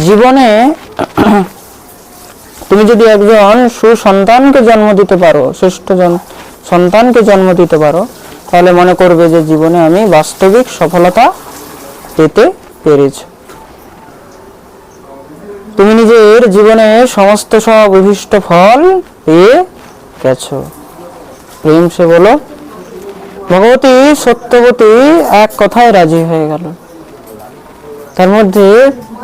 জীবনে তুমি যদি একজন সুসন্তানকে জন্ম দিতে পারো, শ্রেষ্ঠ সন্তানকে জন্ম দিতে পারো, তাহলে মনে করবে যে জীবনে আমি বাস্তবিক সফলতা পেতে পেরেছি। তুমি নিজের জীবনে সমস্ত সব অভীষ্ট ফল পেয়ে গেছো। প্রেম সে বলো। ভগবতী সত্যবতী এক কথায় রাজি হয়ে গেল। তার মধ্যে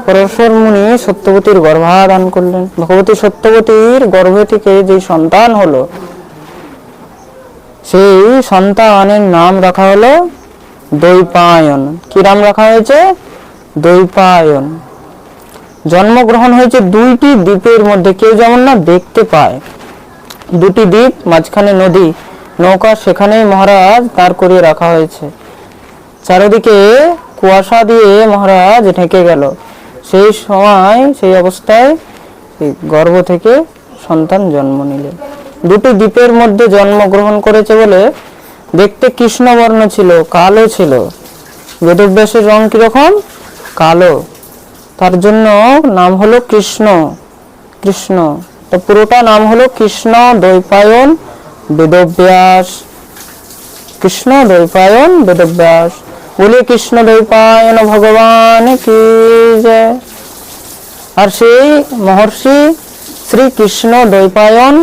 পরমেশ্বর মুনি সত্যবতীর গর্ভাধান করলেন। ভগবতী সত্যবতীর গর্ভ থেকে যে সন্তান হলো, সেই সন্তানের নাম রাখা হলো দ্বৈপায়ন। কি নাম রাখা হয়েছে? দ্বৈপায়ন। জন্মগ্রহণ হয়েছে দুইটি দ্বীপের মধ্যে, কেউ যেমন না দেখতে পায়। দুটি দ্বীপ, মাঝখানে নদী, নৌকা, সেখানে মহারাজ দাঁড় করিয়ে রাখা হয়েছে। চারিদিকে কুয়াশা দিয়ে মহারাজ ঢেকে গেল। সেই সময়, সেই অবস্থায় গর্ভ থেকে সন্তান জন্ম নিলেন। দুটি দ্বীপের মধ্যে জন্মগ্রহণ করেছে বলে দেখতে কৃষ্ণবর্ণ ছিল, কালো ছিল। বেদব্যাসের রং কিরকম? কালো। তার জন্য নাম হলো কৃষ্ণ। কৃষ্ণ তো পুরোটা নাম হলো কৃষ্ণ দ্বৈপায়ন বেদব্যাস। কৃষ্ণ দ্বৈপায়ন বেদব্যাস। বলে কৃষ্ণ দ্বৈপায়ন ভগবান কি জয়। আর সেই মহর্ষি শ্রী কৃষ্ণ দ্বৈপায়ন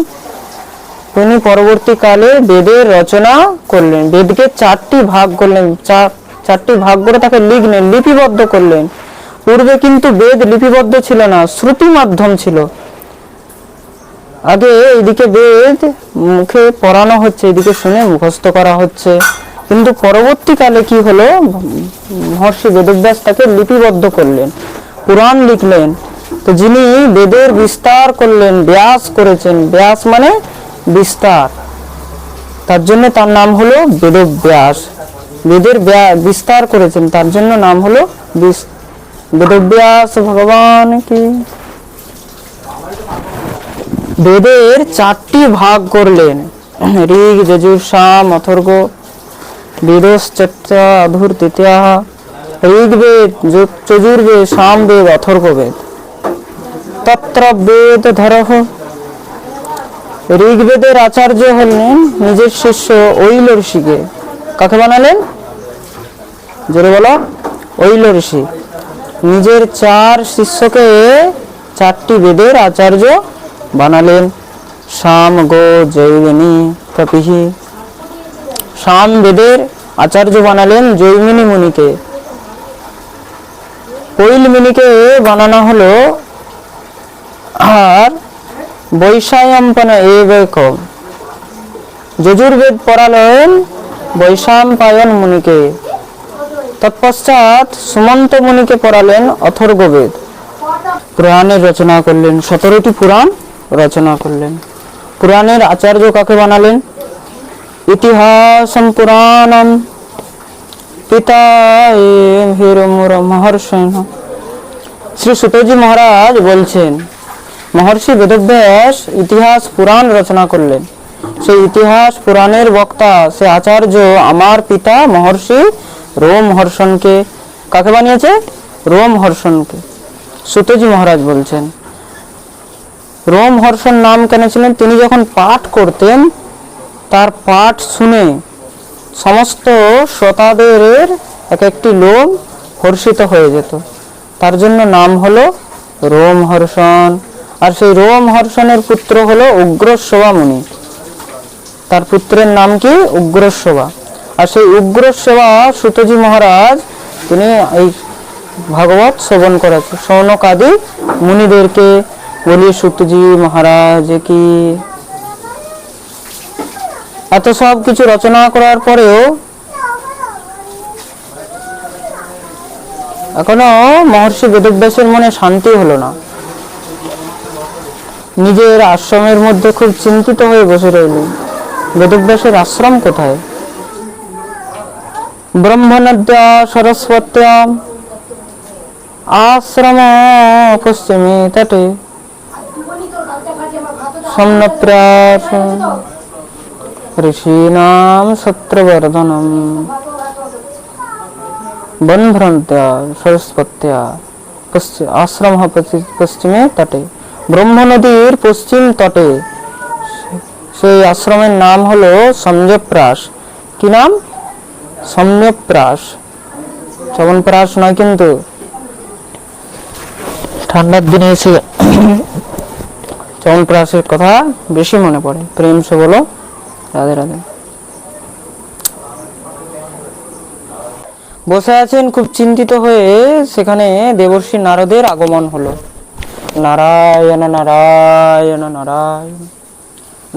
তিনি পরবর্তীকালে বেদের রচনা করলেন। বেদকে চারটি ভাগ করলেন, চারটি ভাগ করে তাকে লিখলেন, লিপিবদ্ধ করলেন। পূর্বে কিন্তু বেদ লিপিবদ্ধ ছিল না, শ্রুতি মাধ্যম ছিল। আগে এইদিকে বেদ মুখে পড়ানো হচ্ছে, এদিকে শুনে মুখস্থ করা হচ্ছে। কিন্তু পরবর্তীকালে কি হলো, মহর্ষি বেদব্যাস তাকে লিপিবদ্ধ করলেন, পুরাণ লিখলেন। তো যিনি বেদের বিস্তার করলেন, ব্যাস করেছেন, ব্যাস মানে বিস্তার, তার জন্য তার নাম হলো বেদব্যাস। বেদের বিস্তার করেছেন, তার জন্য নাম হলো বেদব্যাস ভগবান কি। বেদের চারটি ভাগ করলেন, ঋগ যজুর সাম অথর্ব। বেদশ্চৈত্র অধুর তৃতীয়া। ঋগ্বেদ, যজুর্বেদ, সামবেদ, অথর্ববেদ। তত্র বেদ ধরহ। ঋগ্বেদের আচার্য হলেন নিজের শিষ্য ঐল ঋষিকে। কাকে বানালেন? জোরে বলো। ঐল ঋষি নিজের চার শিষ্যকে চারটি বেদের আচার্য বানালেন। সাম গো জৈমিনী কপিহি। সাম বেদের আচার্য বানালেন জৈমিনী মুনিকে। কৈল মুনিকে বানানো হলো আর বৈশায়ম্পন এবৈকম। যজুর্বেদ পড়ালেন বৈশাম্পায়ন মুনিকে। তৎপশ্চাৎ সুমন্ত মুনিকে পড়ালেন অথর্ববেদ। পুরাণের রচনা করলেন, 17টি পুরাণ রচনা করলেন। পুরাণের আচার্য কাকে বানালেন? ইতিহাসম পুরাণম পিতা মহর্ষণ। শ্রী সুতজি মহারাজ বলছেন, মহর্ষি বেদব্যাস ইতিহাস পুরাণ রচনা করলেন। সেই ইতিহাস পুরাণের বক্তা, সে আচার্য আমার পিতা মহর্ষি রোমহর্ষণকে। কাকে বানিয়েছে? রোমহর্ষণকে। সুতজি মহারাজ বলছেন, রোমহর্ষণ নাম কেন ছিলেন? তিনি যখন পাঠ করতেন, তার পাঠ শুনে সমস্ত শ্রোতাদের এক একটি লোম হর্ষিত হয়ে যেত, তার জন্য নাম হলো রোমহর্ষণ। আর সেই রোমহর্ষণের পুত্র হলো উগ্রশ্রবা মুনি। তার পুত্রের নাম কি? উগ্রশ্রবা। আর সেই উগ্রশ্রবা সুতজি মহারাজ তিনি এই ভাগবত শ্রবণ করেছে শৌনক আদি মুনিদেরকে। বলি সুতজি মহারাজ কি। এত সব কিছু রচনা করার পরেও এখনো মহর্ষি বেদব্যাসের মনে শান্তি হলো না। নিজের আশ্রমের মধ্যে খুব চিন্তিত হয়ে বসে রইলেন। বেদব্যাসের আশ্রম কোথায়? ব্রহ্মনদ্যা সরস্বত্যাম আশ্রম পশ্চিমে তটে সম্নপ্রাস ঋষীনাম সত্রবর্ধনম বনভ্রন্ত্যা সরস্বত্য়া আশ্রম পশ্চিমে তটে, ব্রহ্ম নদীর পশ্চিম তটে সেই আশ্রমের নাম হলো সম্যপ্রাস। কি নাম? সম্যপ্রাস, চবনপ্রাস নয় কিন্তু। ঠান্ডার দিনে এসে চবনপ্রাসের কথা বেশি মনে পড়ে। প্রেম সে বলো রাধে রাধে। বসে আছেন খুব চিন্তিত হয়ে, সেখানে দেবর্ষি নারদের আগমন হলো। নারায়ণ নারায়ণ নারায়ণ।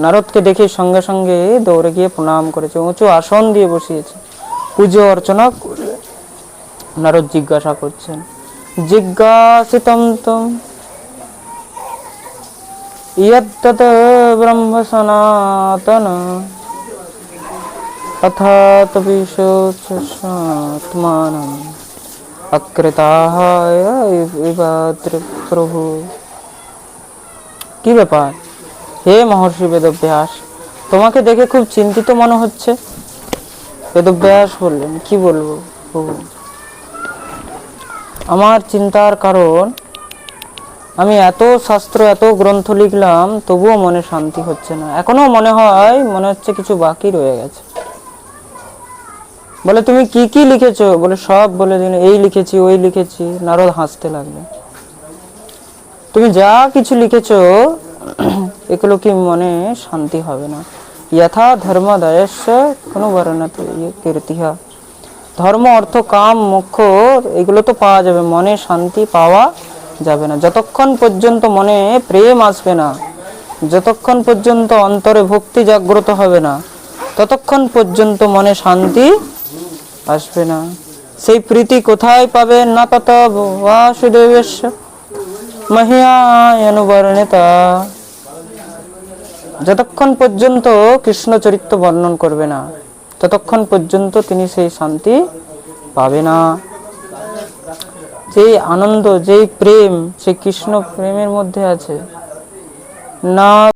নারদকে দেখে সঙ্গে সঙ্গে দৌড়ে গিয়ে প্রণাম করেছে, উঁচু আসন দিয়ে বসিয়েছে, পুজো অর্চনা করে। নারদ জিজ্ঞাসা করছেন, জিজ্ঞাসিতম তম ইয়ত্তত ব্রহ্ম সনাতন অথাত বিশোচসাত্মানম অকৃতাহ প্রভু। কি ব্যাপার হে মহর্ষি বেদব্যাস, তোমাকে দেখে খুব চিন্তিত মনে হচ্ছে। বেদব্যাস বললেন, কি বলবো প্রভু, আমার চিন্তার কারণ আমি এত শাস্ত্র এত গ্রন্থ লিখলাম, তবুও মনে শান্তি হচ্ছে না। এখনো মনে হচ্ছে কিছু বাকি রয়ে গেছে। বলে তুমি কি কি লিখেছো? বলে সব বলে দিন, এই লিখেছি ওই লিখেছি। নারদ হাসতে লাগলো, তুমি যা কিছু লিখেছো এগুলো কি মনে শান্তি হবে না? যথা ধর্মদয়স্য কোনো বর্ণত কীর্তিহা। ধর্ম অর্থ কাম মোক্ষ এগুলো তো পাওয়া যাবে, মনে শান্তি পাওয়া যাবে না যতক্ষণ পর্যন্ত মনে প্রেম আসবে না, যতক্ষণ পর্যন্ত অন্তরে ভক্তি জাগ্রত হবে না, ততক্ষণ পর্যন্ত মনে শান্তি আসবে না। সেই প্রীতি কোথায় পাবেন? না তত বাসুদেবস্য মহিয়ানুবর্ণিতা। যতক্ষণ পর্যন্ত কৃষ্ণ চরিত্র বর্ণন করবে না, ততক্ষণ পর্যন্ত তিনি সেই শান্তি পাবে না। যেই আনন্দ, যেই প্রেম, সেই কৃষ্ণ প্রেমের মধ্যে আছে না।